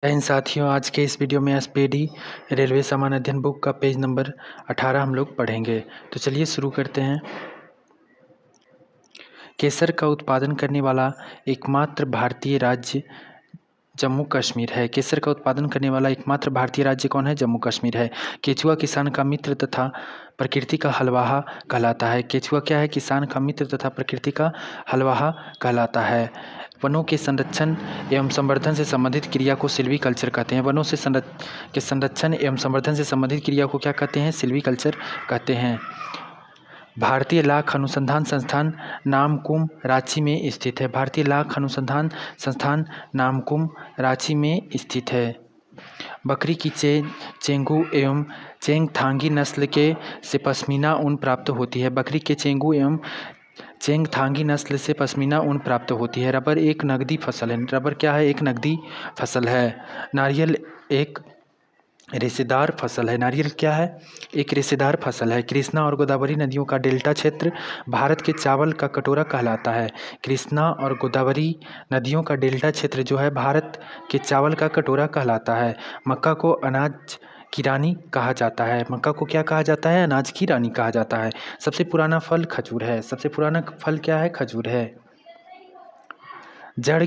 जय हिंद साथियों, आज के इस वीडियो में एसपीडी रेलवे सामान्य अध्ययन बुक का पेज नंबर 18 हम लोग पढ़ेंगे। तो चलिए शुरू करते हैं। केसर का उत्पादन करने वाला एकमात्र भारतीय राज्य जम्मू कश्मीर है। केसर का उत्पादन करने वाला एकमात्र भारतीय राज्य कौन है? जम्मू कश्मीर है। केचुआ किसान का मित्र तथा प्रकृति का हलवाहा कहलाता है। केचुआ क्या है? किसान का मित्र तथा प्रकृति का हलवाहा कहलाता है। वनों के संरक्षण एवं संवर्धन से संबंधित क्रिया को सिल्वीकल्चर कहते हैं। वनों से के संरक्षण एवं संवर्धन से संबंधित क्रिया को क्या कहते हैं? सिल्वीकल्चर कहते हैं। भारतीय लाख अनुसंधान संस्थान नामकुम रांची में स्थित है। भारतीय लाख अनुसंधान संस्थान नामकुम रांची में स्थित है। बकरी की चेंगू एवं चेंगथांगी नस्ल के से पश्मीना ऊन प्राप्त होती है। बकरी के चेंगू एवं चेंगथांगी नस्ल से पश्मीना ऊन प्राप्त होती है। रबर एक नगदी फसल है। रबर क्या है? एक नगदी फसल है। नारियल एक रेशेदार फसल है। नारियल क्या है? एक रेशेदार फसल है। कृष्णा और गोदावरी नदियों का डेल्टा क्षेत्र भारत के चावल का कटोरा कहलाता है। कृष्णा और गोदावरी नदियों का डेल्टा क्षेत्र जो है भारत के चावल का कटोरा कहलाता है। मक्का को अनाज की रानी कहा जाता है। मक्का को क्या कहा जाता है? अनाज की रानी कहा जाता है। सबसे पुराना फल खजूर है। सबसे पुराना फल क्या है? खजूर है। जड़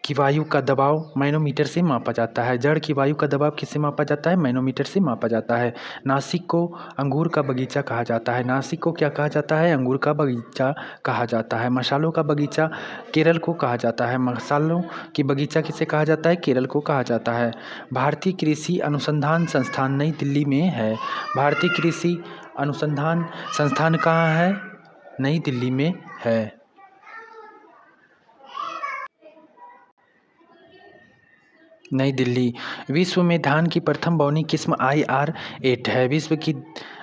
की वायु का दबाव मैनोमीटर से मापा जाता है। जड़ की वायु का दबाव किससे मापा जाता है? मैनोमीटर से मापा जाता है। नासिक को अंगूर का बगीचा कहा जाता है। नासिक को क्या कहा जाता है? अंगूर का बगीचा कहा जाता है। मसालों का बगीचा केरल को कहा जाता है। मसालों की बगीचा किसे कहा जाता है? केरल को कहा जाता है। भारतीय कृषि अनुसंधान संस्थान नई दिल्ली में है। भारतीय कृषि अनुसंधान संस्थान कहाँ है? नई दिल्ली में है। नई दिल्ली। विश्व में धान की प्रथम बौनी किस्म IR-8 है।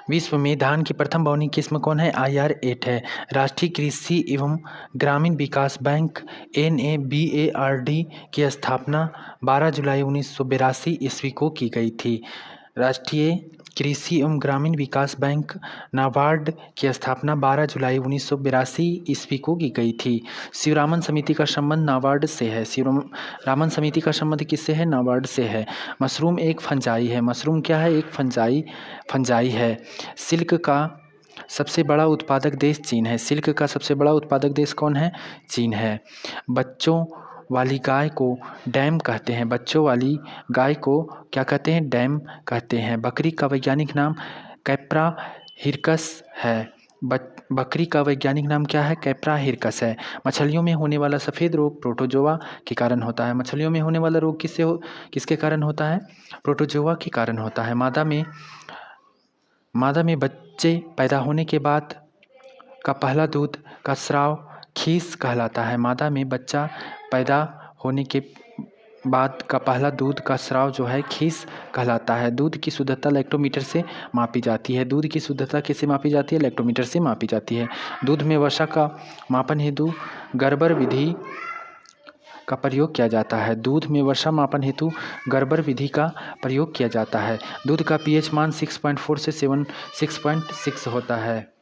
विश्व में धान की प्रथम बौनी किस्म कौन है? IR-8 है। राष्ट्रीय कृषि एवं ग्रामीण विकास बैंक NABARD की स्थापना 12 जुलाई 1982 ईस्वी को की गई थी। राष्ट्रीय कृषि एवं ग्रामीण विकास बैंक नाबार्ड की स्थापना 12 जुलाई 1982 ईस्वी को की गई थी। शिवरामन समिति का संबंध नाबार्ड से है। शिवरामन समिति का संबंध किससे है? नाबार्ड से है। मशरूम एक फंजाई है। मशरूम क्या है? एक फंजाई है। सिल्क का सबसे बड़ा उत्पादक देश चीन है। सिल्क का सबसे बड़ा उत्पादक देश कौन है? चीन है। बच्चों वाली गाय को डैम कहते हैं। बच्चों वाली गाय को क्या कहते हैं? डैम कहते हैं। बकरी का वैज्ञानिक नाम कैप्रा हिरकस है। बकरी का वैज्ञानिक नाम क्या है? कैप्रा हिरकस है। मछलियों में होने वाला सफ़ेद रोग प्रोटोजोआ के कारण होता है। मछलियों में होने वाला रोग किसके कारण होता है? प्रोटोजोआ के कारण होता है। मादा में बच्चे पैदा होने के बाद का पहला दूध का स्राव खीस कहलाता है। मादा में बच्चा पैदा होने के बाद का पहला दूध का स्राव जो है खीस कहलाता है। दूध की शुद्धता लैक्टोमीटर से मापी जाती है। दूध की शुद्धता किससे मापी जाती है? लैक्टोमीटर से मापी जाती है। दूध में वसा का मापन हेतु गर्बर विधि का प्रयोग किया जाता है। दूध में वर्षा मापन हेतु गर्बर विधि का प्रयोग किया जाता है। दूध का pH मान 6.4 से 6.6 होता है।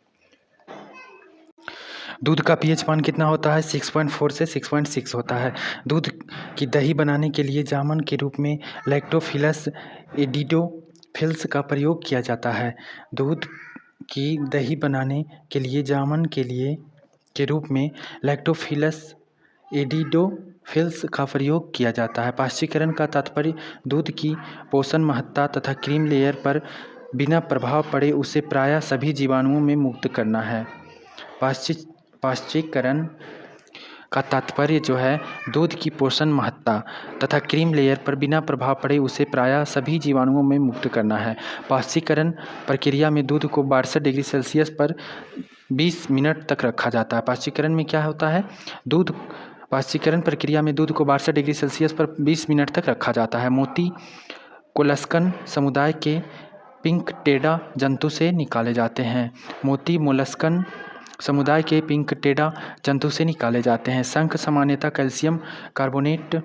दूध का pH मान कितना होता है? 6.4 से 6.6 होता है। दूध की दही बनाने के लिए जामन के रूप में लैक्टोफिलस एडिडोफिल्स का प्रयोग किया जाता है। दूध की दही बनाने के लिए जामन के रूप में लैक्टोफिलस एडिडोफिल्स का प्रयोग किया जाता है। पाश्चीकरण का तात्पर्य दूध की पोषण महत्ता तथा क्रीम लेयर पर बिना प्रभाव पड़े उसे प्रायः सभी जीवाणुओं में मुक्त करना है। पाश्चीकरण का तात्पर्य जो है दूध की पोषण महत्ता तथा क्रीम लेयर पर बिना प्रभाव पड़े उसे प्रायः सभी जीवाणुओं में मुक्त करना है। पाश्चीकरण प्रक्रिया में दूध को 62 डिग्री सेल्सियस पर 20 मिनट तक रखा जाता है। पाश्चीकरण में क्या होता है? पाश्चीकरण प्रक्रिया में दूध को 62 डिग्री सेल्सियस पर 20 मिनट तक रखा जाता है। मोती कोलस्कन समुदाय के पिंकटेडा जंतु से निकाले जाते हैं। मोती मोलस्कन समुदाय के पिंकटेडा जंतु से निकाले जाते हैं। शंख सामान्यतः कैल्शियम कार्बोनेट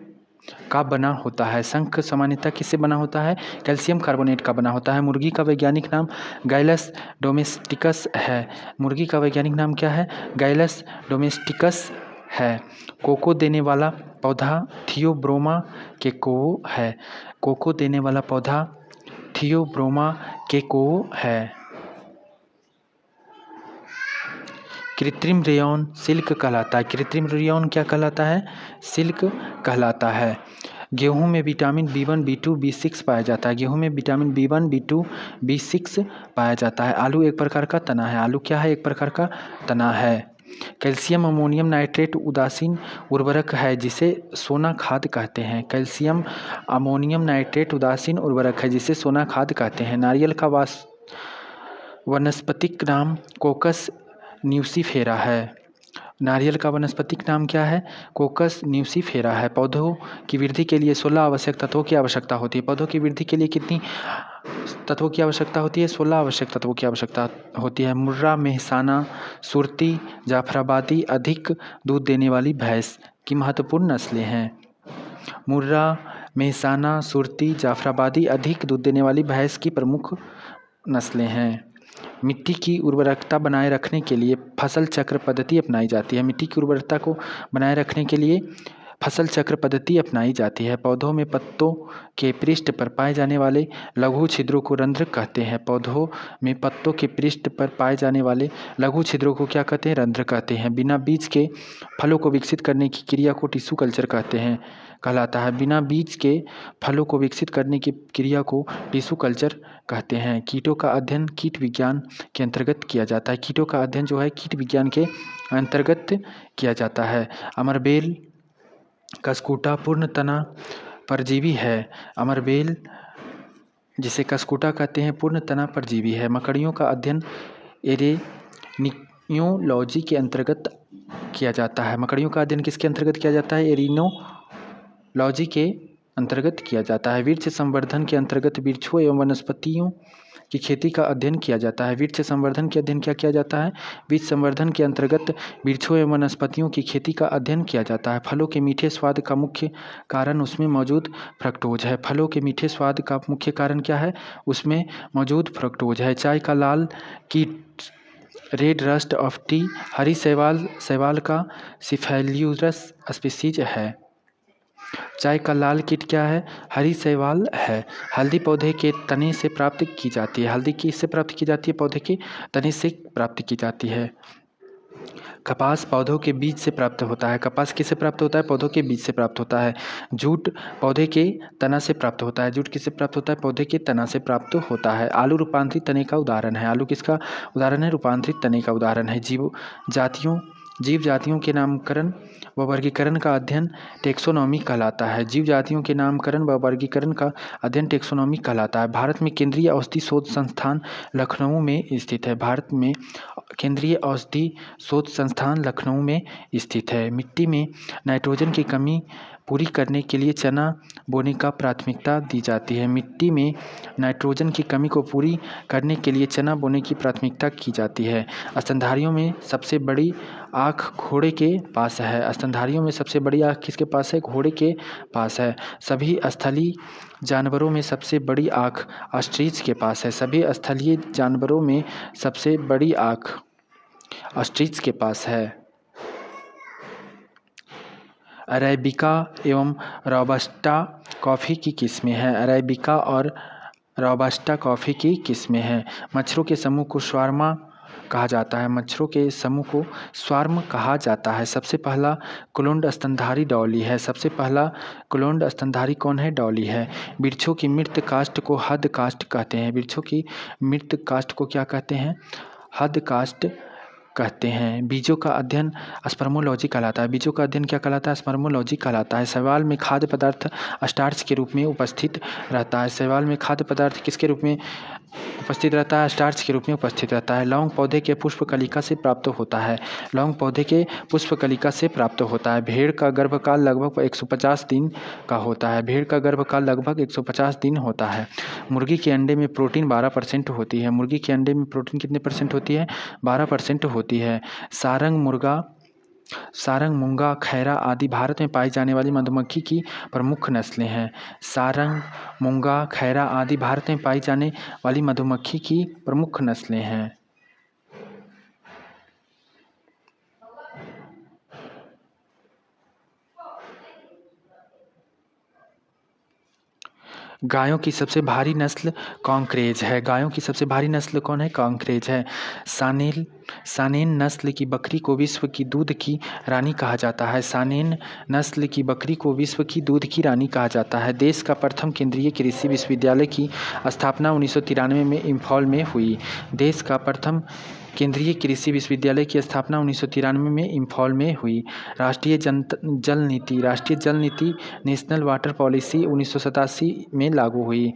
का बना होता है। शंख सामान्यतः किससे बना होता है? कैल्शियम कार्बोनेट का बना होता है। मुर्गी का वैज्ञानिक नाम गैलस डोमेस्टिकस है। मुर्गी का वैज्ञानिक नाम क्या है? गैलस डोमेस्टिकस है। कोको देने वाला पौधा थियोब्रोमा केकोओ है। कोको देने वाला पौधा थियोब्रोमा केकोओ है। कृत्रिम रेयॉन सिल्क कहलाता है। कृत्रिम रेयॉन क्या कहलाता है? सिल्क कहलाता है। गेहूं में विटामिन B1, B2, B6 पाया जाता है। गेहूं में विटामिन B1, B2, B6 पाया जाता है। आलू एक प्रकार का तना है। आलू क्या है? एक प्रकार का तना है। कैल्शियम अमोनियम नाइट्रेट उदासीन उर्वरक है जिसे सोना खाद कहते हैं। कैल्शियम अमोनियम नाइट्रेट उदासीन उर्वरक है जिसे सोना खाद कहते हैं। नारियल का वनस्पतिक नाम कोकस न्यूसीफेरा है। नारियल का वनस्पतिक नाम क्या है? कोकस न्यूसीफेरा है। पौधों की वृद्धि के लिए 16 आवश्यक तत्वों की आवश्यकता होती है। पौधों की वृद्धि के लिए कितनी तत्वों की आवश्यकता होती है? 16 आवश्यक तत्वों की आवश्यकता होती है। मुर्रा, मेहसाना, सुरती, जाफराबादी अधिक दूध देने वाली भैंस की महत्वपूर्ण नस्लें हैं। मुर्रा, मेहसाना, सुरती, जाफराबादी अधिक दूध देने वाली भैंस की प्रमुख नस्लें हैं। मिट्टी की उर्वरकता बनाए रखने के लिए फसल चक्र पद्धति अपनाई जाती है। मिट्टी की उर्वरकता को बनाए रखने के लिए फसल चक्र पद्धति अपनाई जाती है। पौधों में पत्तों के पृष्ठ पर पाए जाने वाले लघु छिद्रों को रंध्र कहते हैं। पौधों में पत्तों के पृष्ठ पर पाए जाने वाले लघु छिद्रों को क्या कहते हैं? रंध्र कहते हैं। बिना बीज के फलों को विकसित करने की क्रिया को टिश्यू कल्चर कहलाता है। बिना बीज के फलों को विकसित करने की क्रिया को टिश्यू कल्चर कहते हैं। कीटों का अध्ययन कीट विज्ञान के अंतर्गत किया जाता है। कीटों का अध्ययन जो है कीट विज्ञान के अंतर्गत किया जाता है। अमरबेल कस्कूटा पूर्ण तना परजीवी है। अमरबेल जिसे कस्कूटा कहते हैं पूर्ण तना परजीवी है। मकड़ियों का अध्ययन एरेनियोलॉजी के अंतर्गत किया जाता है। मकड़ियों का अध्ययन किसके अंतर्गत किया जाता है? एरिनोलॉजी के अंतर्गत किया जाता है। वृक्ष संवर्धन के अंतर्गत वृक्षों एवं वनस्पतियों की खेती का अध्ययन किया जाता है। वृक्ष संवर्धन के अध्ययन क्या किया जाता है? वृक्ष संवर्धन के अंतर्गत वृक्षों एवं वनस्पतियों की खेती का अध्ययन किया जाता है। फलों के मीठे स्वाद का मुख्य कारण उसमें मौजूद फ्रक्टोज है। फलों के मीठे स्वाद का मुख्य कारण क्या है? उसमें मौजूद फ्रक्टोज है। चाय का लाल कीट रेड रस्ट ऑफ टी हरी शैवाल का सिफेल्यूरस स्पीसीज है। चाय का लाल कीट क्या है? हरी शैवाल है। हल्दी पौधे के तने से प्राप्त की जाती है। हल्दी किससे प्राप्त की जाती है? पौधे के तने से प्राप्त की जाती है। कपास पौधों के बीज से प्राप्त होता है। कपास किससे प्राप्त होता है? पौधों के बीज से प्राप्त होता है। जूट पौधे के तना से प्राप्त होता है। जूट किससे प्राप्त होता है? पौधे के तना से प्राप्त होता है। आलू रूपांतरित तने का उदाहरण है। आलू किसका उदाहरण है? रूपांतरित तने का उदाहरण है। जीव जातियों के नामकरण व वर्गीकरण का अध्ययन टेक्सोनॉमी कहलाता है। जीव जातियों के नामकरण व वर्गीकरण का अध्ययन टेक्सोनॉमी कहलाता है। भारत में केंद्रीय औषधि शोध संस्थान लखनऊ में स्थित है। भारत में केंद्रीय औषधि शोध संस्थान लखनऊ में स्थित है। मिट्टी में नाइट्रोजन की कमी पूरी करने के लिए चना बोने का प्राथमिकता दी जाती है। मिट्टी में नाइट्रोजन की कमी को पूरी करने के लिए चना बोने की प्राथमिकता की जाती है। स्तनधारियों में सबसे बड़ी आँख घोड़े के पास है। स्तनधारियों में सबसे बड़ी आँख किसके पास है? घोड़े के पास है। सभी स्थलीय जानवरों में सबसे बड़ी आँख ऑस्ट्रिच के पास है। सभी स्थलीय जानवरों में सबसे बड़ी आँख ऑस्ट्रिच के पास है। अरेबिका एवं रोबस्टा कॉफ़ी की किस्में हैं। अरेबिका और रोबस्टा कॉफ़ी की किस्में हैं। मच्छरों के समूह को स्वार्म कहा जाता है। मच्छरों के समूह को स्वार्म कहा जाता है। सबसे पहला कुलोंड स्तनधारी डॉली है। सबसे पहला कुलोंड स्तनधारी कौन है? डॉली है। वृक्षों की मृत काष्ठ को हद काष्ठ कहते हैं। वृक्षों की मृत काष्ठ को क्या कहते हैं? हद काष्ठ कहते हैं। बीजों का अध्ययन स्पर्मोलॉजी कहलाता है। बीजों का अध्ययन क्या कहलाता है? स्पर्मोलॉजी कहलाता है। शैवाल में खाद्य पदार्थ स्टार्च के रूप में उपस्थित रहता है। शैवाल में खाद्य पदार्थ किसके रूप में उपस्थित रहता है? स्टार्च के रूप में उपस्थित रहता है। लौंग पौधे के पुष्प कलिका से प्राप्त होता है। लौंग पौधे के पुष्प कलिका से प्राप्त होता है। भेड़ का गर्भकाल लगभग 150 दिन का होता है। भेड़ का गर्भकाल लगभग 150 दिन होता है। मुर्गी के अंडे में प्रोटीन 12% होती है। मुर्गी के अंडे में प्रोटीन कितने परसेंट होती है? 12% होती है। सारंग, मूंगा, खैरा आदि भारत में पाई जाने वाली मधुमक्खी की प्रमुख नस्लें हैं। सारंग, मूंगा, खैरा आदि भारत में पाई जाने वाली मधुमक्खी की प्रमुख नस्लें हैं। गायों की सबसे भारी नस्ल कांकरेज है। गायों की सबसे भारी नस्ल कौन है? कांकरेज है। सानेन नस्ल की बकरी को विश्व की दूध की रानी कहा जाता है। सानेन नस्ल की बकरी को विश्व की दूध की रानी कहा जाता है। देश का प्रथम केंद्रीय कृषि विश्वविद्यालय की स्थापना 1993 में इम्फॉल में हुई। देश का प्रथम केंद्रीय कृषि विश्वविद्यालय की स्थापना 1993 में इम्फॉल में हुई। राष्ट्रीय जल नीति नेशनल वाटर पॉलिसी 1987 में लागू हुई।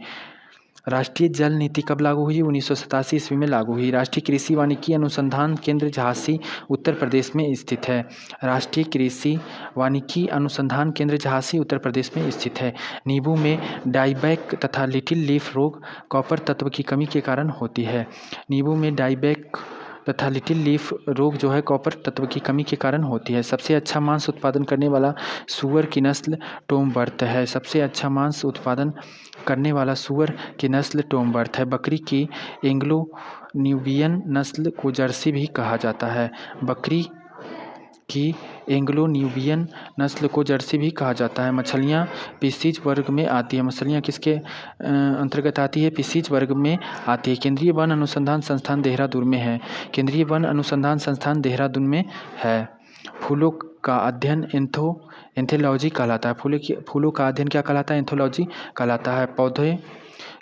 राष्ट्रीय जल नीति कब लागू हुई? 1987 ईस्वी में लागू हुई। राष्ट्रीय कृषि वानिकी अनुसंधान केंद्र झांसी उत्तर प्रदेश में स्थित है। राष्ट्रीय कृषि वानिकी अनुसंधान केंद्र झांसी उत्तर प्रदेश में स्थित है। नींबू में डाइबैक तथा लिटिल लीफ रोग कॉपर तत्व की कमी के कारण होती है। नींबू में डाइबैक तथा लिटिल लीफ रोग जो है कॉपर तत्व की कमी के कारण होती है। सबसे अच्छा मांस उत्पादन करने वाला सूअर की नस्ल टोमबर्थ है। सबसे अच्छा मांस उत्पादन करने वाला सूअर की नस्ल टोमबर्थ है। बकरी की एंग्लो न्यूबियन नस्ल को जर्सी भी कहा जाता है। बकरी की एंग्लो न्यूबियन नस्ल को जर्सी भी कहा जाता है। मछलियाँ पिसीज वर्ग में आती है। मछलियाँ किसके अंतर्गत आती है? पिसीज वर्ग में आती है। केंद्रीय वन अनुसंधान संस्थान देहरादून में है। केंद्रीय वन अनुसंधान संस्थान देहरादून में है। फूलों का अध्ययन एंथोलॉजी कहलाता है। फूलों का अध्ययन क्या कहलाता है? एंथोलॉजी कहलाता है। पौधे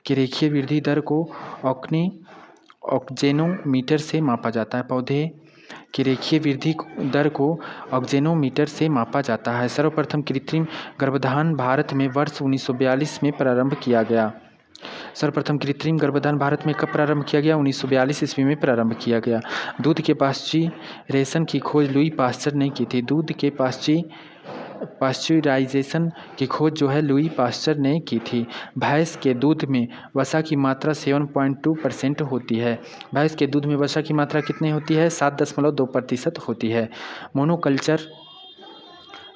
की रेखीय वृद्धि दर को ऑक्जेनोमीटर से मापा जाता है। पौधे की रेखीय वृद्धि दर को ऑक्जेनोमीटर से मापा जाता है। सर्वप्रथम कृत्रिम गर्भधान भारत में वर्ष 1942 में प्रारंभ किया गया। सर्वप्रथम कृत्रिम गर्भधान भारत में कब प्रारंभ किया गया? 1942 ईस्वी में प्रारंभ किया गया। दूध के पाश्चुराइजेशन की खोज लुई पास्चर ने की थी। दूध के पाश्चुराइजेशन की खोज जो है लुई पास्चर ने की थी। भैंस के दूध में वसा की मात्रा 7.2% होती है। भैंस के दूध में वसा की मात्रा कितनी होती है? 7.2% होती है। मोनोकल्चर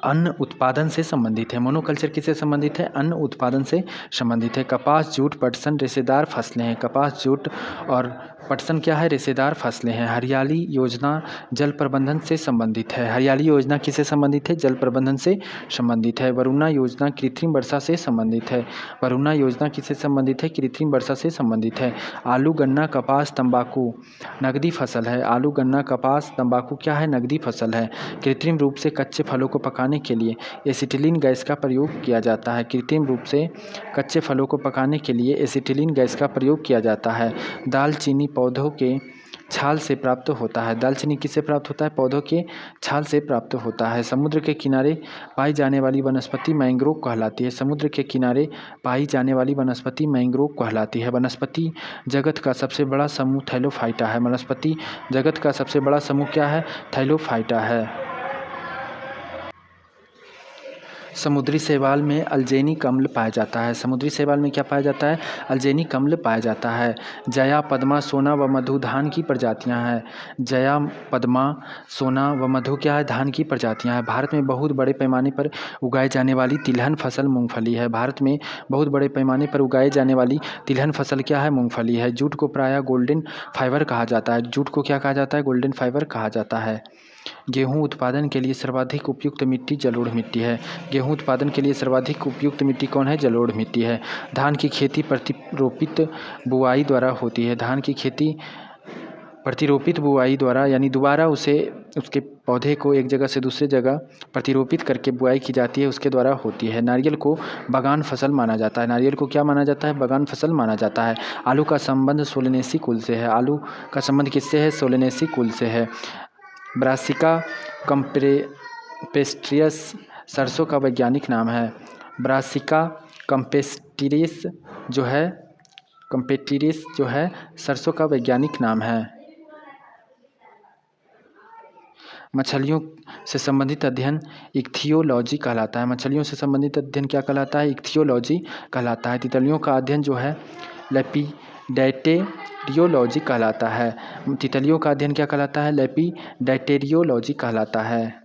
अन्न उत्पादन से संबंधित है। मोनोकल्चर किससे संबंधित है? अन्न उत्पादन से संबंधित है। कपास, जूट, पटसन रेशेदार फसलें हैं। कपास, जूट और पटसन क्या है? रेशेदार फसलें हैं। हरियाली योजना जल प्रबंधन से संबंधित है। हरियाली योजना किससे संबंधित है? जल प्रबंधन से संबंधित है। वरुणा योजना कृत्रिम वर्षा से संबंधित है। वरुणा योजना किससे संबंधित है? कृत्रिम वर्षा से संबंधित है। आलू, गन्ना, कपास, तंबाकू नगदी फसल है। आलू, गन्ना, कपास, तंबाकू क्या है? नगदी फसल है। कृत्रिम रूप से कच्चे फलों को पकाने के लिए एसिटिलीन गैस का प्रयोग किया जाता है। कृत्रिम रूप से कच्चे फलों को पकाने के लिए एसिटिलीन गैस का प्रयोग किया जाता है। दालचीनी पौधों के छाल से प्राप्त होता है। दालचीनी किससे प्राप्त होता है? पौधों के छाल से प्राप्त होता है। समुद्र के किनारे पाई जाने वाली वनस्पति मैंग्रोव कहलाती है। समुद्र के किनारे पाई जाने वाली वनस्पति मैंग्रोव कहलाती है। वनस्पति जगत का सबसे बड़ा समूह थैलोफाइटा है। वनस्पति जगत का सबसे बड़ा समूह क्या है? थैलोफाइटा है। समुद्री शैवाल में अल्जेनिक अम्ल पाया जाता है। समुद्री शैवाल में क्या पाया जाता है? अल्जेनिक अम्ल पाया जाता है। जया, पद्मा, सोना व मधु धान की प्रजातियां हैं। जया, पद्मा, सोना व मधु क्या है? धान की प्रजातियां हैं। भारत में बहुत बड़े पैमाने पर उगाई जाने वाली तिलहन फसल मूंगफली है। भारत में बहुत बड़े पैमाने पर उगाई जाने वाली तिलहन फसल क्या है? मूंगफली है। जूट को प्रायः गोल्डन फाइबर कहा जाता है। जूट को क्या कहा जाता है? गोल्डन फाइबर कहा जाता है। गेहूं उत्पादन के लिए सर्वाधिक उपयुक्त मिट्टी जलोढ़ मिट्टी है। गेहूं उत्पादन के लिए सर्वाधिक उपयुक्त मिट्टी कौन है? जलोढ़ मिट्टी है। धान की खेती प्रतिरोपित बुआई द्वारा होती है। धान की खेती प्रतिरोपित बुआई द्वारा यानी दोबारा उसके पौधे को एक जगह से दूसरी जगह प्रतिरोपित करके बुआई की जाती है, उसके द्वारा होती है। नारियल को बागान फसल माना जाता है। नारियल को क्या माना जाता है? बागान फसल माना जाता है। आलू का संबंध सोलेनेसी कुल से है। आलू का संबंध किससे है? सोलेनेसी कुल से है। ब्रासिका कंपेस्ट्रियस सरसों का वैज्ञानिक नाम है। ब्रासिका कंपेस्टिरिस जो है सरसों का वैज्ञानिक नाम है। मछलियों से संबंधित अध्ययन इक्थियोलॉजी कहलाता है। मछलियों से संबंधित अध्ययन क्या कहलाता है? इक्थियोलॉजी कहलाता है। तितलियों का अध्ययन जो है लेपिडेटेरियोलॉजी कहलाता है। तितलियों का अध्ययन क्या कहलाता है? लेपिडेटेरियोलॉजी कहलाता है।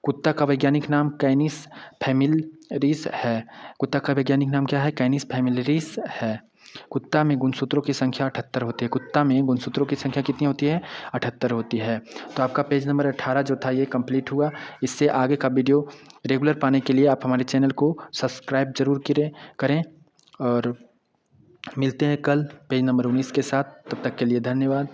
कुत्ता का वैज्ञानिक नाम कैनिस फैमिलिस है। कुत्ता का वैज्ञानिक नाम क्या है? कैनिस फैमिलिस है। कुत्ता में गुणसूत्रों की संख्या 78 होती है। कुत्ता में गुणसूत्रों की संख्या कितनी होती है? 78 होती है। तो आपका पेज नंबर 18 जो था ये कंप्लीट हुआ। इससे आगे का वीडियो रेगुलर पाने के लिए आप हमारे चैनल को सब्सक्राइब जरूर करें और मिलते हैं कल पेज नंबर 19 के साथ। तब तक के लिए धन्यवाद।